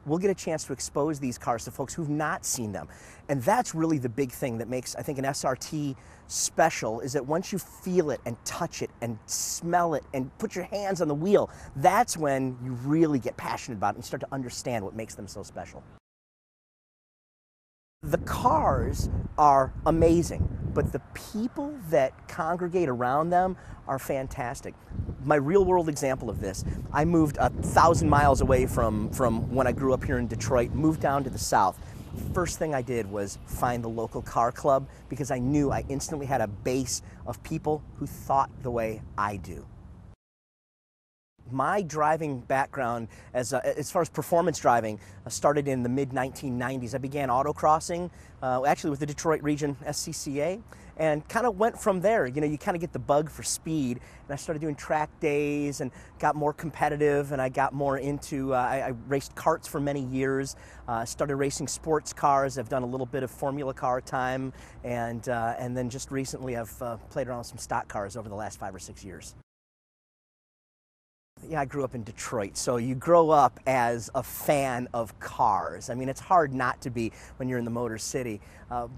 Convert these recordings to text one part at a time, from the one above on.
we'll get a chance to expose these cars to folks who've not seen them. And that's really the big thing that makes, I think, an SRT special, is that once you feel it and touch it and smell it and put your hands on the wheel, that's when you really get passionate about it and start to understand what makes them so special. The cars are amazing, but the people that congregate around them are fantastic. My real-world example of this, I moved 1,000 miles away from when I grew up here in Detroit, moved down to the south. First thing I did was find the local car club, because I knew I instantly had a base of people who thought the way I do. My driving background, as far as performance driving, started in the mid-1990s. I began autocrossing, actually with the Detroit Region SCCA, and kind of went from there. You know, you kind of get the bug for speed, and I started doing track days and got more competitive, and I got more into, I raced karts for many years, started racing sports cars. I've done a little bit of Formula car time, and then just recently I've played around with some stock cars over the last 5 or 6 years. Yeah, I grew up in Detroit, so you grow up as a fan of cars. I mean, it's hard not to be when you're in the Motor City.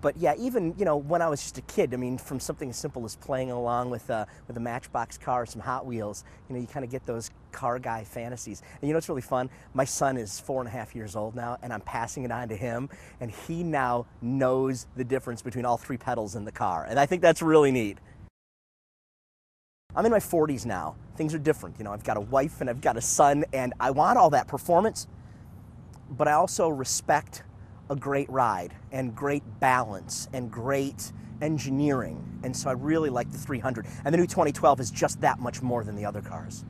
But yeah, even, you know, when I was just a kid, I mean, from something as simple as playing along with a Matchbox car or some Hot Wheels, you know, you kind of get those car guy fantasies. And you know what's really fun? My son is 4.5 years old now, and I'm passing it on to him, and he now knows the difference between all 3 pedals in the car. And I think that's really neat. I'm in my 40s now. Things are different. You know, I've got a wife and I've got a son, and I want all that performance, but I also respect a great ride and great balance and great engineering. And so I really like the 300. And the new 2012 is just that much more than the other cars.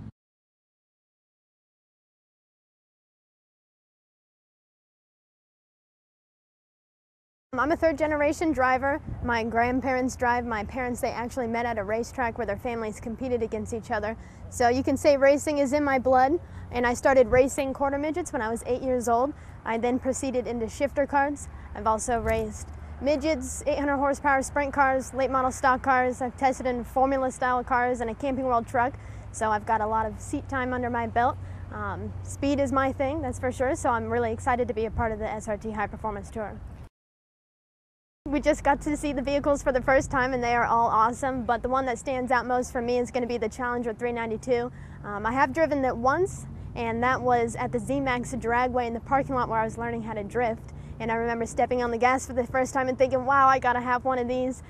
I'm a third-generation driver. My grandparents drive. My parents, they actually met at a racetrack where their families competed against each other. So you can say racing is in my blood. And I started racing quarter midgets when I was 8 years old. I then proceeded into shifter cars. I've also raced midgets, 800 horsepower sprint cars, late model stock cars. I've tested in Formula style cars and a Camping World truck. So I've got a lot of seat time under my belt. Speed is my thing, that's for sure. So I'm really excited to be a part of the SRT High Performance Tour. We just got to see the vehicles for the first time, and they are all awesome, but the one that stands out most for me is going to be the Challenger 392. I have driven that once, and that was at the Z-Max Dragway in the parking lot where I was learning how to drift. And I remember stepping on the gas for the first time and thinking, wow, I gotta have one of these.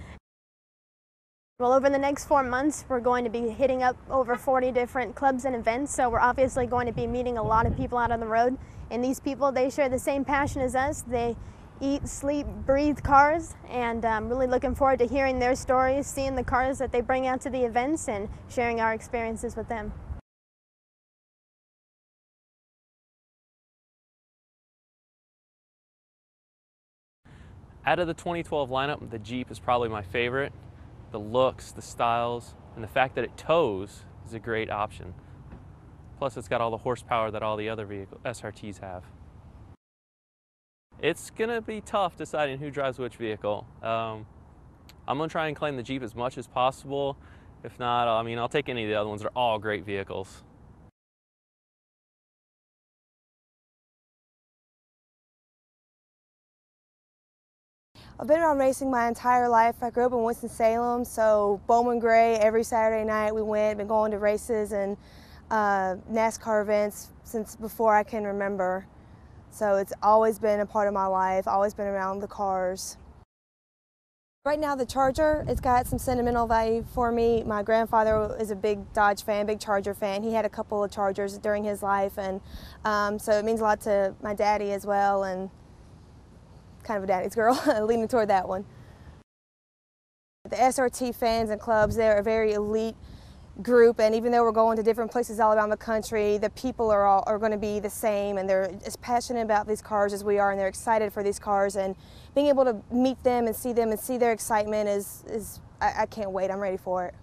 Well, over the next 4 months, we're going to be hitting up over 40 different clubs and events, so we're obviously going to be meeting a lot of people out on the road. And these people, they share the same passion as us. They eat, sleep, breathe cars, and I'm really looking forward to hearing their stories, seeing the cars that they bring out to the events, and sharing our experiences with them. Out of the 2012 lineup, the Jeep is probably my favorite. The looks, the styles, and the fact that it tows is a great option. Plus, it's got all the horsepower that all the other SRTs have. It's gonna be tough deciding who drives which vehicle. I'm gonna try and claim the Jeep as much as possible. If not, I mean, I'll take any of the other ones. They're all great vehicles. I've been around racing my entire life. I grew up in Winston-Salem, so Bowman Gray, every Saturday night we went, been going to races and NASCAR events since before I can remember. So it's always been a part of my life, always been around the cars. Right now the Charger, it's got some sentimental value for me. My grandfather is a big Dodge fan, big Charger fan. He had a couple of Chargers during his life, and so it means a lot to my daddy as well, and kind of a daddy's girl, leaning toward that one. The SRT fans and clubs, they're a very elite group, and even though we're going to different places all around the country, the people are going to be the same, and they're as passionate about these cars as we are, and they're excited for these cars, and being able to meet them and see their excitement is I can't wait. I'm ready for it.